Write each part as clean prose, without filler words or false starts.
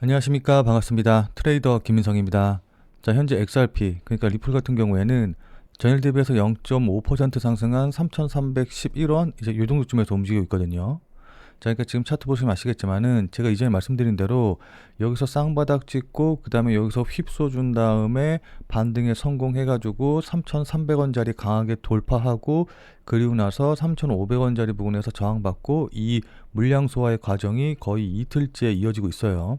안녕하십니까. 반갑습니다. 트레이더 김민성입니다. 자, 현재 XRP, 그러니까 리플 같은 경우에는 전일 대비해서 0.5% 상승한 3,311원, 이제 이 정도쯤에서 움직이고 있거든요. 자, 그러니까 지금 차트 보시면 아시겠지만은 제가 이전에 말씀드린 대로 여기서 쌍바닥 찍고 그 다음에 여기서 휩써준 다음에 반등에 성공해가지고 3,300원짜리 강하게 돌파하고 그리고 나서 3,500원짜리 부분에서 저항받고 이 물량 소화의 과정이 거의 이틀째 이어지고 있어요.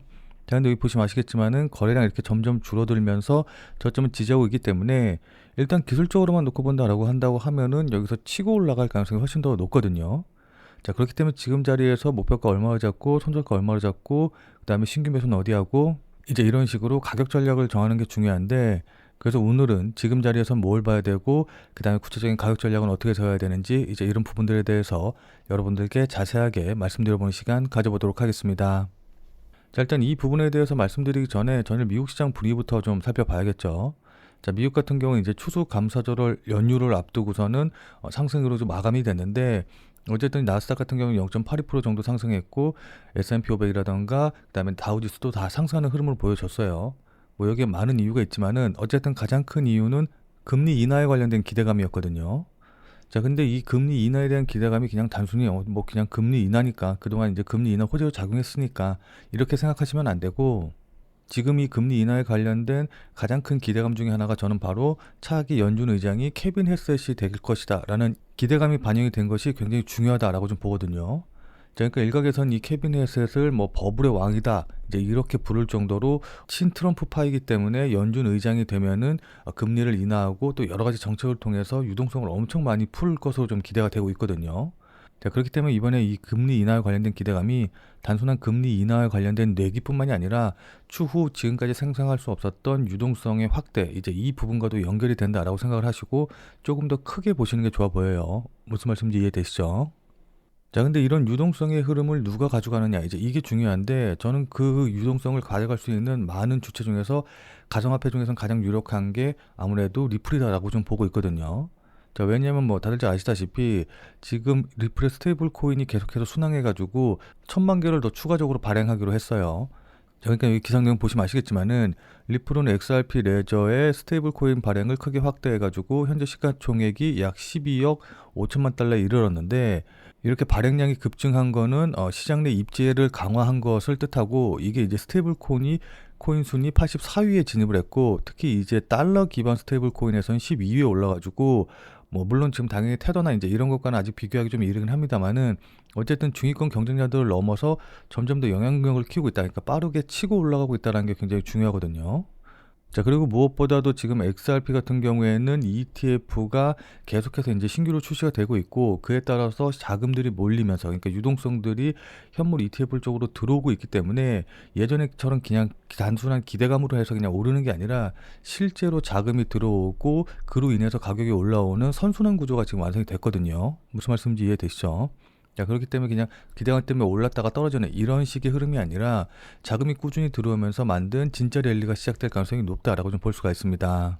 자, 근데 여기 보시면 아시겠지만은 거래량 이렇게 점점 줄어들면서 저점을 지지하고 있기 때문에 일단 기술적으로만 놓고 본다라고 한다고 하면은 여기서 치고 올라갈 가능성이 훨씬 더 높거든요. 자, 그렇기 때문에 지금 자리에서 목표가 얼마를 잡고 손절가 얼마를 잡고 그 다음에 신규 매수는 어디 하고 이제 이런 식으로 가격 전략을 정하는 게 중요한데, 그래서 오늘은 지금 자리에서 뭘 봐야 되고 그 다음에 구체적인 가격 전략은 어떻게 세워야 되는지 이제 이런 부분들에 대해서 여러분들께 자세하게 말씀드려보는 시간 가져보도록 하겠습니다. 자, 일단 이 부분에 대해서 말씀드리기 전에 전일 미국 시장 분위기부터 좀 살펴봐야겠죠. 자, 미국 같은 경우는 이제 추수 감사절 연휴를 앞두고서는 상승으로 좀 마감이 됐는데, 어쨌든 나스닥 같은 경우는 0.82% 정도 상승했고 S&P 500이라던가 그다음에 다우지수도 다 상승하는 흐름을 보여줬어요. 뭐 여기에 많은 이유가 있지만은 어쨌든 가장 큰 이유는 금리 인하에 관련된 기대감이었거든요. 자, 근데 이 금리 인하에 대한 기대감이 그냥 단순히 뭐 그냥 금리 인하니까 그동안 이제 금리 인하 호재로 작용했으니까 이렇게 생각하시면 안 되고, 지금 이 금리 인하에 관련된 가장 큰 기대감 중에 하나가 저는 바로 차기 연준 의장이 케빈 헤셋이 될 것이다 라는 기대감이 반영이 된 것이 굉장히 중요하다라고 좀 보거든요. 자, 그러니까 일각에선 이 케빈 헤셋을 뭐 버블의 왕이다 이제 이렇게 부를 정도로 친트럼프파이기 때문에 연준 의장이 되면은 금리를 인하하고 또 여러 가지 정책을 통해서 유동성을 엄청 많이 풀 것으로 좀 기대가 되고 있거든요. 자, 그렇기 때문에 이번에 이 금리 인하에 관련된 기대감이 단순한 금리 인하에 관련된 뇌기뿐만이 아니라 추후 지금까지 생성할 수 없었던 유동성의 확대, 이제 이 부분과도 연결이 된다라고 생각을 하시고 조금 더 크게 보시는 게 좋아 보여요. 무슨 말씀인지 이해되시죠? 자, 근데 이런 유동성의 흐름을 누가 가져가느냐, 이제 이게 중요한데, 저는 그 유동성을 가져갈 수 있는 많은 주체 중에서 가정화폐 중에서는 가장 유력한 게 아무래도 리플이다라고 좀 보고 있거든요. 자, 왜냐면 뭐 다들 잘 아시다시피 지금 리플의 스테이블 코인이 계속해서 순항해가지고 1,000만 개를 더 추가적으로 발행하기로 했어요. 자, 그러니까 여기 기상 내용 보시면 아시겠지만은 리플은 XRP 레저의 스테이블 코인 발행을 크게 확대해가지고 현재 시가총액이 약 12억 5천만 달러에 이르렀는데, 이렇게 발행량이 급증한 거는 시장 내 입지를 강화한 것을 뜻하고, 이게 이제 스테이블 코인 순위 84위에 진입을 했고, 특히 이제 달러 기반 스테이블 코인에서는 12위에 올라가지고, 뭐 물론 지금 당연히 테더나 이제 이런 것과는 아직 비교하기 좀 이르긴 합니다만은 어쨌든 중위권 경쟁자들을 넘어서 점점 더 영향력을 키우고 있다. 그러니까 빠르게 치고 올라가고 있다는 게 굉장히 중요하거든요. 자, 그리고 무엇보다도 지금 XRP 같은 경우에는 ETF가 계속해서 이제 신규로 출시가 되고 있고, 그에 따라서 자금들이 몰리면서, 그러니까 유동성들이 현물 ETF 쪽으로 들어오고 있기 때문에 예전에처럼 그냥 단순한 기대감으로 해서 그냥 오르는 게 아니라 실제로 자금이 들어오고 그로 인해서 가격이 올라오는 선순환 구조가 지금 완성이 됐거든요. 무슨 말씀인지 이해되시죠? 자, 그렇기 때문에 그냥 기대감 때문에 올랐다가 떨어지는 이런 식의 흐름이 아니라 자금이 꾸준히 들어오면서 만든 진짜 랠리가 시작될 가능성이 높다라고 좀 볼 수가 있습니다.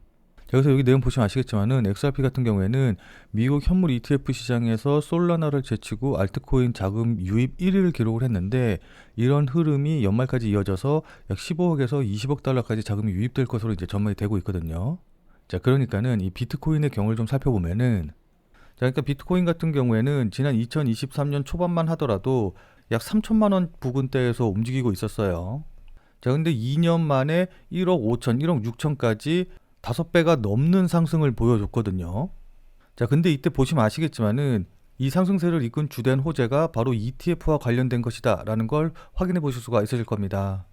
여기서 여기 내용 보시면 아시겠지만은 XRP 같은 경우에는 미국 현물 ETF 시장에서 솔라나를 제치고 알트코인 자금 유입 1위를 기록을 했는데, 이런 흐름이 연말까지 이어져서 약 15억에서 20억 달러까지 자금이 유입될 것으로 이제 전망이 되고 있거든요. 자, 그러니까는 이 비트코인의 경우를 좀 살펴보면은, 자, 그러니까 비트코인 같은 경우에는 지난 2023년 초반만 하더라도 약 3천만 원 부근대에서 움직이고 있었어요. 자, 근데 2년 만에 1억 5천, 1억 6천까지 5배가 넘는 상승을 보여줬거든요. 자, 근데 이때 보시면 아시겠지만은 이 상승세를 이끈 주된 호재가 바로 ETF와 관련된 것이다 라는 걸 확인해 보실 수가 있으실 겁니다.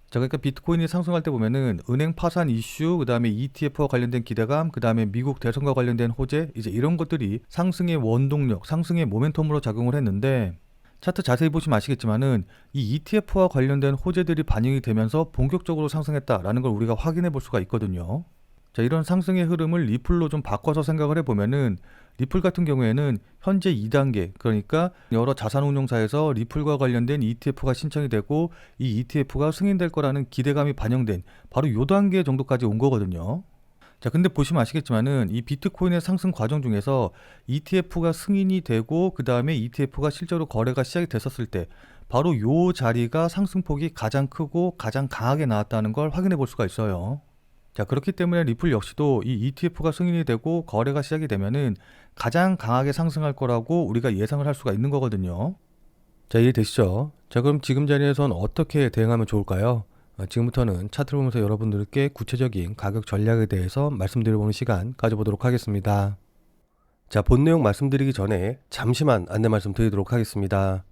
자, 그러니까 비트코인이 상승할 때 보면은 은행 파산 이슈, 그 다음에 ETF와 관련된 기대감, 그 다음에 미국 대선과 관련된 호재, 이제 이런 것들이 상승의 원동력, 상승의 모멘텀으로 작용을 했는데, 차트 자세히 보시면 아시겠지만은 이 ETF와 관련된 호재들이 반영이 되면서 본격적으로 상승했다라는 걸 우리가 확인해 볼 수가 있거든요. 자, 이런 상승의 흐름을 리플로 좀 바꿔서 생각을 해보면은, 리플 같은 경우에는 현재 2단계, 그러니까 여러 자산운용사에서 리플과 관련된 ETF가 신청이 되고 이 ETF가 승인될 거라는 기대감이 반영된 바로 요 단계 정도까지 온 거거든요. 자, 근데 보시면 아시겠지만은 이 비트코인의 상승 과정 중에서 ETF가 승인이 되고 그 다음에 ETF가 실제로 거래가 시작이 됐었을 때 바로 요 자리가 상승폭이 가장 크고 가장 강하게 나왔다는 걸 확인해 볼 수가 있어요. 자, 그렇기 때문에 리플 역시도 이 ETF가 승인이 되고 거래가 시작이 되면은 가장 강하게 상승할 거라고 우리가 예상을 할 수가 있는 거거든요. 자, 이해되시죠? 자, 그럼 지금 자리에선 어떻게 대응하면 좋을까요? 지금부터는 차트를 보면서 여러분들께 구체적인 가격 전략에 대해서 말씀드려보는 시간 가져보도록 하겠습니다. 자, 본 내용 말씀드리기 전에 잠시만 안내 말씀드리도록 하겠습니다.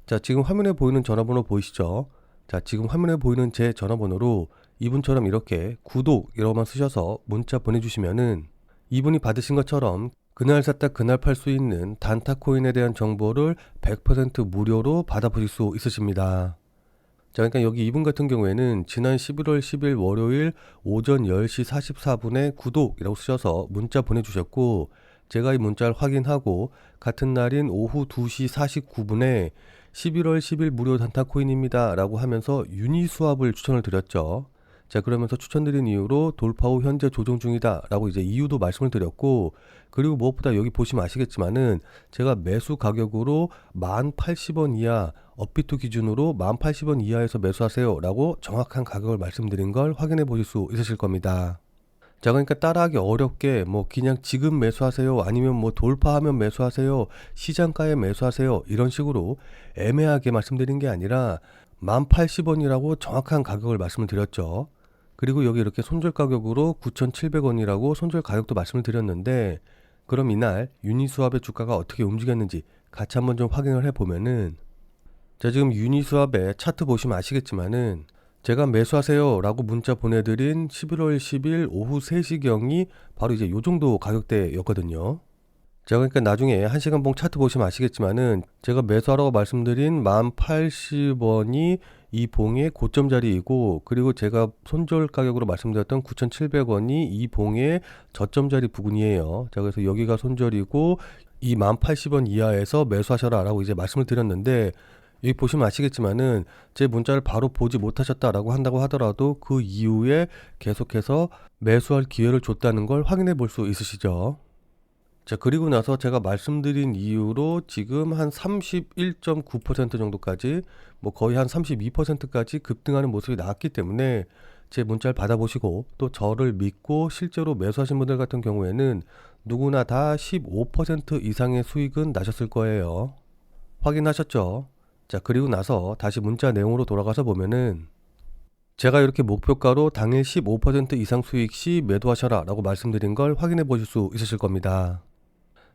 자, 지금 화면에 보이는 전화번호 보이시죠? 자, 지금 화면에 보이는 제 전화번호로 이분처럼 이렇게 구독이라고만 쓰셔서 문자 보내주시면은 이분이 받으신 것처럼 그날 샀다 그날 팔 수 있는 단타 코인에 대한 정보를 100% 무료로 받아보실 수 있으십니다. 자, 그러니까 여기 이분 같은 경우에는 지난 11월 10일 월요일 오전 10시 44분에 구독이라고 쓰셔서 문자 보내주셨고, 제가 이 문자를 확인하고 같은 날인 오후 2시 49분에 11월 10일 무료 단타 코인입니다 라고 하면서 유니스왑을 추천을 드렸죠. 자, 그러면서 추천드린 이유로 돌파 후 현재 조정 중이다 라고 이제 이유도 말씀을 드렸고, 그리고 무엇보다 여기 보시면 아시겠지만은 제가 매수 가격으로 1080원 이하, 업비트 기준으로 1080원 이하에서 매수하세요 라고 정확한 가격을 말씀드린 걸 확인해 보실 수 있으실 겁니다. 자, 그러니까 따라하기 어렵게 뭐 그냥 지금 매수하세요, 아니면 뭐 돌파하면 매수하세요, 시장가에 매수하세요, 이런 식으로 애매하게 말씀드린 게 아니라 1080원이라고 정확한 가격을 말씀을 드렸죠. 그리고 여기 이렇게 손절 가격으로 9,700원이라고 손절 가격도 말씀을 드렸는데, 그럼 이날 유니스왑의 주가가 어떻게 움직였는지 같이 한번 좀 확인을 해보면은, 자, 지금 유니스왑의 차트 보시면 아시겠지만은 제가 매수하세요 라고 문자 보내드린 11월 10일 오후 3시경이 바로 이제 요 정도 가격대였거든요. 자, 그러니까 나중에 1시간 봉 차트 보시면 아시겠지만은 제가 매수하라고 말씀드린 1080원이 이 봉의 고점 자리이고, 그리고 제가 손절 가격으로 말씀드렸던 9,700원이 이 봉의 저점 자리 부근이에요. 자, 그래서 여기가 손절이고 이 1080원 이하에서 매수하셔라 라고 이제 말씀을 드렸는데, 여기 보시면 아시겠지만은 제 문자를 바로 보지 못하셨다라고 한다고 하더라도 그 이후에 계속해서 매수할 기회를 줬다는 걸 확인해 볼 수 있으시죠. 자, 그리고 나서 제가 말씀드린 이후로 지금 한 31.9% 정도까지, 뭐 거의 한 32%까지 급등하는 모습이 나왔기 때문에 제 문자를 받아보시고 또 저를 믿고 실제로 매수하신 분들 같은 경우에는 누구나 다 15% 이상의 수익은 나셨을 거예요. 확인하셨죠? 자, 그리고 나서 다시 문자 내용으로 돌아가서 보면은 제가 이렇게 목표가로 당일 15% 이상 수익 시 매도하셔라 라고 말씀드린 걸 확인해 보실 수 있으실 겁니다.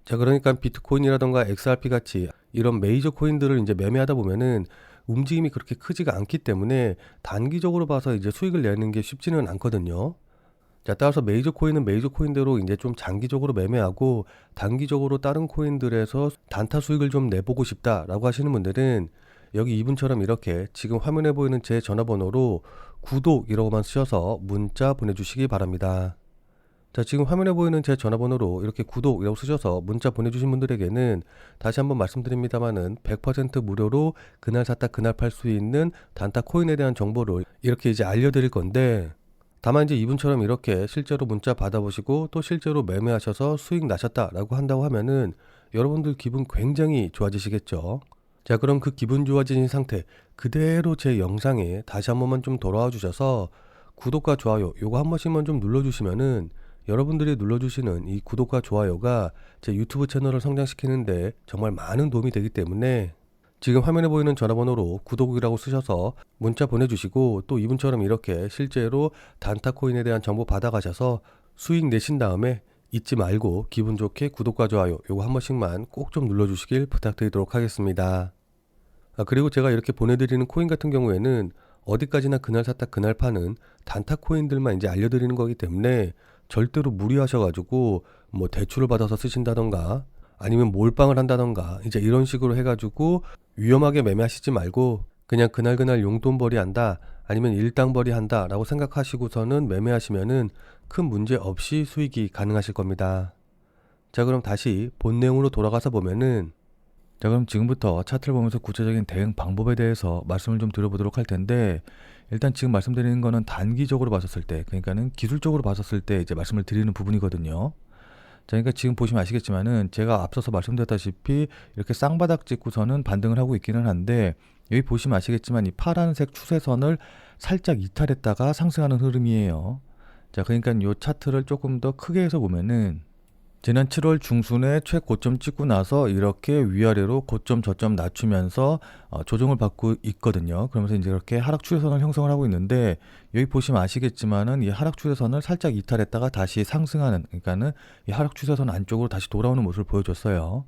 자, 그러니까 비트코인이라던가 XRP 같이 이런 메이저 코인들을 이제 매매하다 보면은 움직임이 그렇게 크지가 않기 때문에 단기적으로 봐서 이제 수익을 내는 게 쉽지는 않거든요. 자, 따라서 메이저 코인은 메이저 코인대로 이제 좀 장기적으로 매매하고 단기적으로 다른 코인들에서 단타 수익을 좀 내보고 싶다라고 하시는 분들은 여기 이분처럼 이렇게 지금 화면에 보이는 제 전화번호로 구독이라고만 쓰셔서 문자 보내주시기 바랍니다. 자, 지금 화면에 보이는 제 전화번호로 이렇게 구독이라고 쓰셔서 문자 보내주신 분들에게는 다시 한번 말씀드립니다만은 100% 무료로 그날 샀다 그날 팔 수 있는 단타 코인에 대한 정보를 이렇게 이제 알려드릴 건데, 다만 이제 이분처럼 이렇게 실제로 문자 받아보시고 또 실제로 매매하셔서 수익 나셨다라고 한다고 하면은 여러분들 기분 굉장히 좋아지시겠죠. 자, 그럼 그 기분 좋아진 상태 그대로 제 영상에 다시 한 번만 좀 돌아와 주셔서 구독과 좋아요 요거 한 번씩만 좀 눌러주시면은 여러분들이 눌러주시는 이 구독과 좋아요가 제 유튜브 채널을 성장시키는데 정말 많은 도움이 되기 때문에 지금 화면에 보이는 전화번호로 구독이라고 쓰셔서 문자 보내주시고 또 이분처럼 이렇게 실제로 단타 코인에 대한 정보 받아가셔서 수익 내신 다음에 잊지 말고 기분 좋게 구독과 좋아요 요거 한 번씩만 꼭 좀 눌러주시길 부탁드리도록 하겠습니다. 그리고 제가 이렇게 보내드리는 코인 같은 경우에는 어디까지나 그날 샀다 그날 파는 단타 코인들만 이제 알려드리는 거기 때문에 절대로 무리하셔가지고 뭐 대출을 받아서 쓰신다던가 아니면 몰빵을 한다던가 이제 이런 식으로 해가지고 위험하게 매매하시지 말고 그냥 그날 용돈벌이 한다 아니면 일당벌이 한다 라고 생각하시고서는 매매하시면은 큰 문제 없이 수익이 가능하실 겁니다. 자, 그럼 다시 본 내용으로 돌아가서 보면은, 자, 그럼 지금부터 차트를 보면서 구체적인 대응 방법에 대해서 말씀을 좀 드려보도록 할 텐데, 일단 지금 말씀드리는 거는 단기적으로 봤었을 때, 그러니까는 기술적으로 봤었을 때 이제 말씀을 드리는 부분이거든요. 자, 그러니까 지금 보시면 아시겠지만은 제가 앞서서 말씀드렸다시피 이렇게 쌍바닥 찍고서는 반등을 하고 있기는 한데, 여기 보시면 아시겠지만 이 파란색 추세선을 살짝 이탈했다가 상승하는 흐름이에요. 자, 그러니까 이 차트를 조금 더 크게 해서 보면은 지난 7월 중순에 최고점 찍고 나서 이렇게 위아래로 고점 저점 낮추면서 조정을 받고 있거든요. 그러면서 이제 이렇게 하락 추세선을 형성을 하고 있는데, 여기 보시면 아시겠지만은 이 하락 추세선을 살짝 이탈했다가 다시 상승하는, 그러니까는 이 하락 추세선 안쪽으로 다시 돌아오는 모습을 보여줬어요.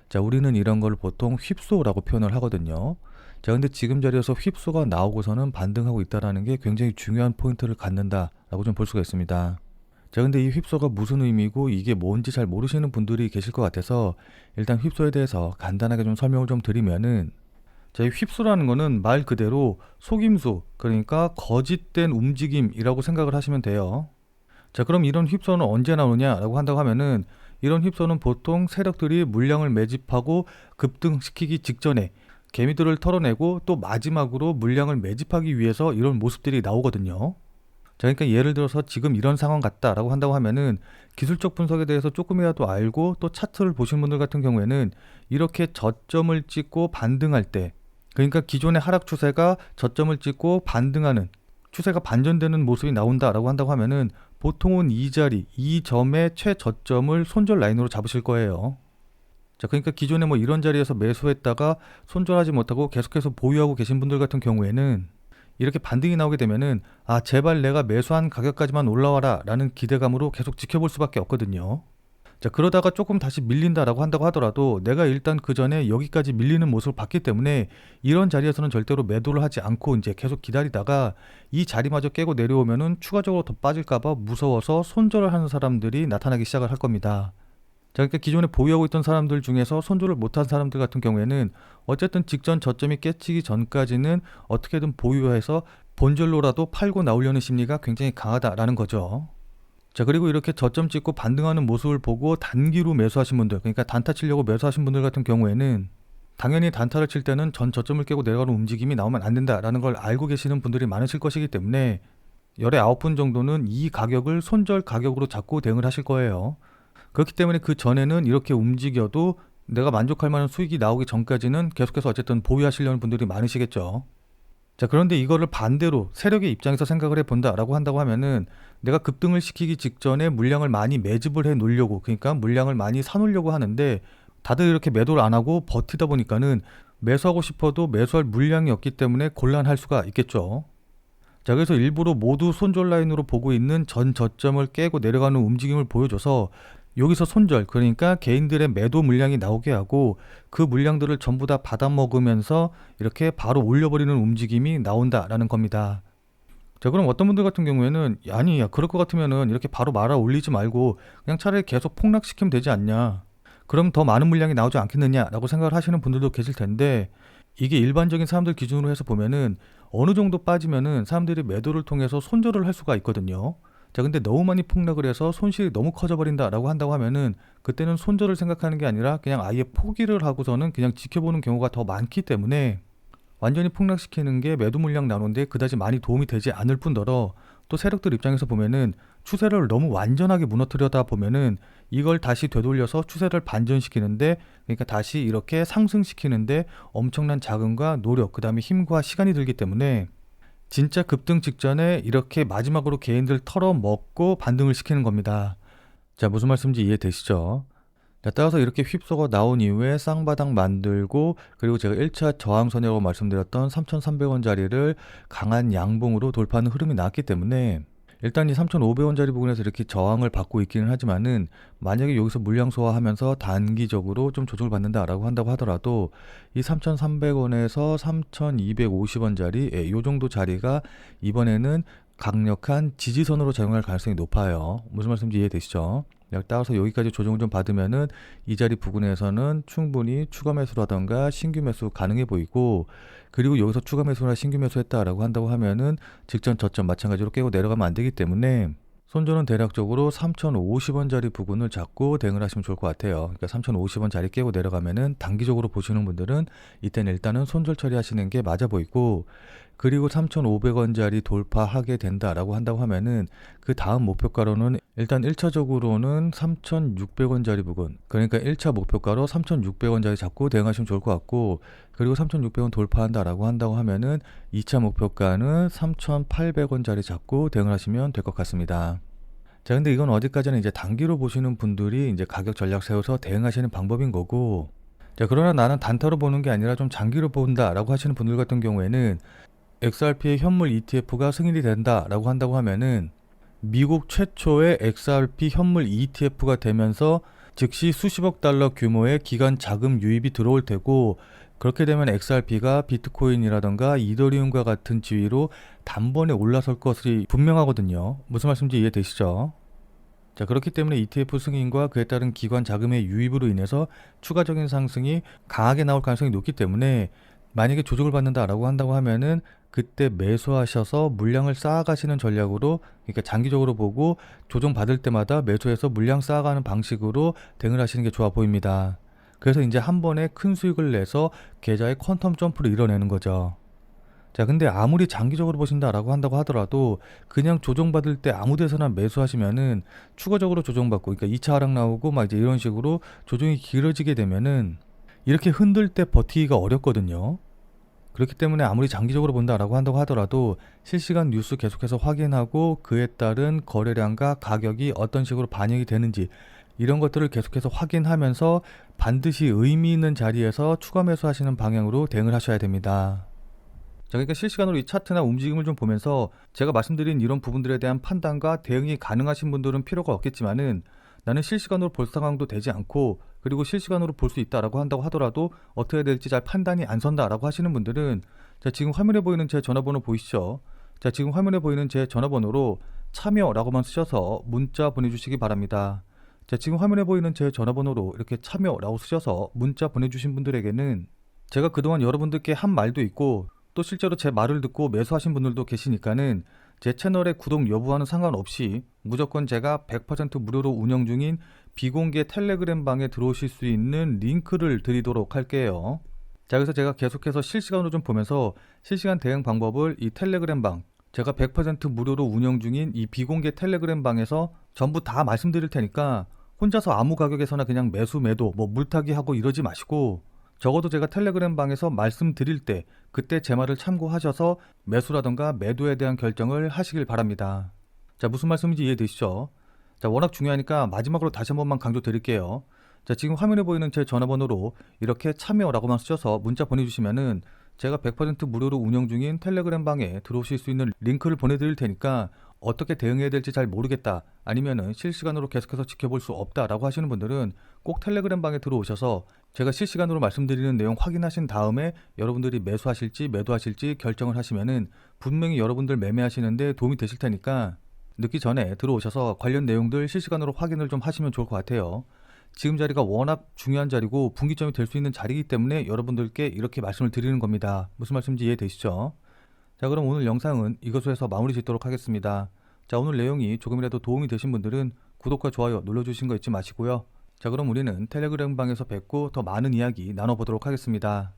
자, 우리는 이런 걸 보통 휩소라고 표현을 하거든요. 자, 근데 지금 자리에서 휩소가 나오고서는 반등하고 있다라는 게 굉장히 중요한 포인트를 갖는다라고 좀 볼 수가 있습니다. 자, 근데 이 휩소가 무슨 의미고 이게 뭔지 잘 모르시는 분들이 계실 것 같아서 일단 휩소에 대해서 간단하게 좀 설명을 좀 드리면은, 자, 이 휩소라는 거는 말 그대로 속임수, 그러니까 거짓된 움직임이라고 생각을 하시면 돼요. 자, 그럼 이런 휩소는 언제 나오느냐라고 한다고 하면은, 이런 휩소는 보통 세력들이 물량을 매집하고 급등시키기 직전에 개미들을 털어내고 또 마지막으로 물량을 매집하기 위해서 이런 모습들이 나오거든요. 자, 그러니까 예를 들어서 지금 이런 상황 같다라고 한다고 하면은, 기술적 분석에 대해서 조금이라도 알고 또 차트를 보시는 분들 같은 경우에는 이렇게 저점을 찍고 반등할 때, 그러니까 기존의 하락 추세가 저점을 찍고 반등하는, 추세가 반전되는 모습이 나온다라고 한다고 하면은 보통은 이 자리, 이 점의 최저점을 손절 라인으로 잡으실 거예요. 자, 그러니까 기존에 뭐 이런 자리에서 매수했다가 손절하지 못하고 계속해서 보유하고 계신 분들 같은 경우에는 이렇게 반등이 나오게 되면은, 아, 제발 내가 매수한 가격까지만 올라와라 라는 기대감으로 계속 지켜볼 수밖에 없거든요. 자, 그러다가 조금 다시 밀린다라고 한다고 하더라도 내가 일단 그 전에 여기까지 밀리는 모습을 봤기 때문에 이런 자리에서는 절대로 매도를 하지 않고 이제 계속 기다리다가 이 자리마저 깨고 내려오면은 추가적으로 더 빠질까봐 무서워서 손절을 하는 사람들이 나타나기 시작을 할 겁니다. 자, 그러니까 기존에 보유하고 있던 사람들 중에서 손절을 못한 사람들 같은 경우에는 어쨌든 직전 저점이 깨치기 전까지는 어떻게든 보유해서 본절로라도 팔고 나오려는 심리가 굉장히 강하다라는 거죠. 자, 그리고 이렇게 저점 찍고 반등하는 모습을 보고 단기로 매수하신 분들, 그러니까 단타 치려고 매수하신 분들 같은 경우에는 당연히 단타를 칠 때는 전 저점을 깨고 내려가는 움직임이 나오면 안 된다라는 걸 알고 계시는 분들이 많으실 것이기 때문에 열의 9분 정도는 이 가격을 손절 가격으로 잡고 대응을 하실 거예요. 그렇기 때문에 그 전에는 이렇게 움직여도 내가 만족할 만한 수익이 나오기 전까지는 계속해서 어쨌든 보유하시려는 분들이 많으시겠죠. 자, 그런데 이거를 반대로 세력의 입장에서 생각을 해본다라고 한다고 하면은, 내가 급등을 시키기 직전에 물량을 많이 매집을 해 놓으려고, 그러니까 물량을 많이 사놓으려고 하는데 다들 이렇게 매도를 안 하고 버티다 보니까는 매수하고 싶어도 매수할 물량이 없기 때문에 곤란할 수가 있겠죠. 자, 그래서 일부러 모두 손절 라인으로 보고 있는 전 저점을 깨고 내려가는 움직임을 보여줘서 여기서 손절, 그러니까 개인들의 매도 물량이 나오게 하고 그 물량들을 전부 다 받아먹으면서 이렇게 바로 올려버리는 움직임이 나온다라는 겁니다. 자, 그럼 어떤 분들 같은 경우에는 아니, 야, 그럴 것 같으면은 이렇게 바로 말아 올리지 말고 그냥 차라리 계속 폭락시키면 되지 않냐, 그럼 더 많은 물량이 나오지 않겠느냐라고 생각을 하시는 분들도 계실 텐데, 이게 일반적인 사람들 기준으로 해서 보면은 어느 정도 빠지면은 사람들이 매도를 통해서 손절을 할 수가 있거든요. 자, 근데 너무 많이 폭락을 해서 손실이 너무 커져버린다라고 한다고 하면은 그때는 손절을 생각하는 게 아니라 그냥 아예 포기를 하고서는 그냥 지켜보는 경우가 더 많기 때문에, 완전히 폭락시키는 게 매도 물량 나누는데 그다지 많이 도움이 되지 않을 뿐더러, 또 세력들 입장에서 보면은 추세를 너무 완전하게 무너뜨려다 보면은 이걸 다시 되돌려서 추세를 반전시키는데, 그러니까 다시 이렇게 상승시키는데 엄청난 자금과 노력, 그 다음에 힘과 시간이 들기 때문에 진짜 급등 직전에 이렇게 마지막으로 개인들 털어먹고 반등을 시키는 겁니다. 자, 무슨 말씀인지 이해되시죠? 자, 따라서 이렇게 휩소가 나온 이후에 쌍바닥 만들고, 그리고 제가 1차 저항선이라고 말씀드렸던 3,300원짜리를 강한 양봉으로 돌파하는 흐름이 나왔기 때문에 일단 이 3,500원짜리 부분에서 이렇게 저항을 받고 있기는 하지만은, 만약에 여기서 물량 소화하면서 단기적으로 좀 조정을 받는다라고 한다고 하더라도 이 3,300원에서 3,250원짜리 요 정도 자리가 이번에는 강력한 지지선으로 작용할 가능성이 높아요. 무슨 말씀인지 이해되시죠? 따라서 여기까지 조정을 좀 받으면은 이 자리 부근에서는 충분히 추가 매수라던가 신규 매수 가능해 보이고, 그리고 여기서 추가 매수나 신규 매수했다라고 한다고 하면은 직전 저점 마찬가지로 깨고 내려가면 안 되기 때문에 손절은 대략적으로 3,050원짜리 부근을 잡고 대응을 하시면 좋을 것 같아요. 그러니까 3,050원짜리 깨고 내려가면은 단기적으로 보시는 분들은 이때는 일단은 손절 처리하시는 게 맞아 보이고, 그리고 3,500원짜리 돌파하게 된다라고 한다고 하면은 그 다음 목표가로는 일단 1차적으로는 3,600원짜리 부근, 그러니까 1차 목표가로 3,600원짜리 잡고 대응하시면 좋을 것 같고, 그리고 3,600원 돌파한다라고 한다고 하면은 2차 목표가는 3,800원짜리 잡고 대응을 하시면 될 것 같습니다. 자, 근데 이건 어디까지나 이제 단기로 보시는 분들이 이제 가격 전략 세워서 대응하시는 방법인 거고, 자, 그러나 나는 단타로 보는 게 아니라 좀 장기로 본다라고 하시는 분들 같은 경우에는 XRP의 현물 ETF가 승인이 된다라고 한다고 하면은 미국 최초의 XRP 현물 ETF가 되면서 즉시 수십억 달러 규모의 기관 자금 유입이 들어올 테고, 그렇게 되면 XRP가 비트코인이라던가 이더리움과 같은 지위로 단번에 올라설 것이 분명하거든요. 무슨 말씀인지 이해되시죠? 자, 그렇기 때문에 ETF 승인과 그에 따른 기관 자금의 유입으로 인해서 추가적인 상승이 강하게 나올 가능성이 높기 때문에, 만약에 조정을 받는다라고 한다고 하면은 그때 매수하셔서 물량을 쌓아가시는 전략으로, 그러니까 장기적으로 보고 조정 받을 때마다 매수해서 물량 쌓아가는 방식으로 대응을 하시는 게 좋아 보입니다. 그래서 이제 한 번에 큰 수익을 내서 계좌의 퀀텀 점프를 이뤄내는 거죠. 자, 근데 아무리 장기적으로 보신다라고 한다고 하더라도 그냥 조정받을 때 아무 데서나 매수하시면은 추가적으로 조정받고, 그러니까 2차 하락 나오고 막 이제 이런 식으로 조정이 길어지게 되면은 이렇게 흔들 때 버티기가 어렵거든요. 그렇기 때문에 아무리 장기적으로 본다라고 한다고 하더라도 실시간 뉴스 계속해서 확인하고 그에 따른 거래량과 가격이 어떤 식으로 반영이 되는지 이런 것들을 계속해서 확인하면서 반드시 의미 있는 자리에서 추가 매수하시는 방향으로 대응을 하셔야 됩니다. 자, 그러니까 실시간으로 이 차트나 움직임을 좀 보면서 제가 말씀드린 이런 부분들에 대한 판단과 대응이 가능하신 분들은 필요가 없겠지만은, 나는 실시간으로 볼 상황도 되지 않고 그리고 실시간으로 볼 수 있다라고 한다고 하더라도 어떻게 해야 될지 잘 판단이 안 선다라고 하시는 분들은, 자, 지금 화면에 보이는 제 전화번호 보이시죠? 자, 지금 화면에 보이는 제 전화번호로 참여라고만 쓰셔서 문자 보내주시기 바랍니다. 자, 지금 화면에 보이는 제 전화번호로 이렇게 참여라고 쓰셔서 문자 보내주신 분들에게는 제가 그동안 여러분들께 한 말도 있고 또 실제로 제 말을 듣고 매수하신 분들도 계시니까는 제 채널의 구독 여부와는 상관없이 무조건 제가 100% 무료로 운영 중인 비공개 텔레그램 방에 들어오실 수 있는 링크를 드리도록 할게요. 자, 그래서 제가 계속해서 실시간으로 좀 보면서 실시간 대응 방법을 이 텔레그램 방, 제가 100% 무료로 운영 중인 이 비공개 텔레그램 방에서 전부 다 말씀드릴 테니까 혼자서 아무 가격에서나 그냥 매수 매도 뭐 물타기 하고 이러지 마시고, 적어도 제가 텔레그램 방에서 말씀드릴 때 그때 제 말을 참고하셔서 매수라던가 매도에 대한 결정을 하시길 바랍니다. 자, 무슨 말씀인지 이해되시죠? 자, 워낙 중요하니까 마지막으로 다시 한 번만 강조드릴게요. 자, 지금 화면에 보이는 제 전화번호로 이렇게 참여라고만 쓰셔서 문자 보내주시면은 제가 100% 무료로 운영 중인 텔레그램 방에 들어오실 수 있는 링크를 보내드릴 테니까, 어떻게 대응해야 될지 잘 모르겠다, 아니면은 실시간으로 계속해서 지켜볼 수 없다라고 하시는 분들은 꼭 텔레그램 방에 들어오셔서 제가 실시간으로 말씀드리는 내용 확인하신 다음에 여러분들이 매수하실지 매도하실지 결정을 하시면은 분명히 여러분들 매매하시는데 도움이 되실 테니까 늦기 전에 들어오셔서 관련 내용들 실시간으로 확인을 좀 하시면 좋을 것 같아요. 지금 자리가 워낙 중요한 자리고 분기점이 될 수 있는 자리이기 때문에 여러분들께 이렇게 말씀을 드리는 겁니다. 무슨 말씀인지 이해되시죠? 자, 그럼 오늘 영상은 이것으로 해서 마무리 짓도록 하겠습니다. 자, 오늘 내용이 조금이라도 도움이 되신 분들은 구독과 좋아요 눌러주신 거 잊지 마시고요. 자, 그럼 우리는 텔레그램 방에서 뵙고 더 많은 이야기 나눠보도록 하겠습니다.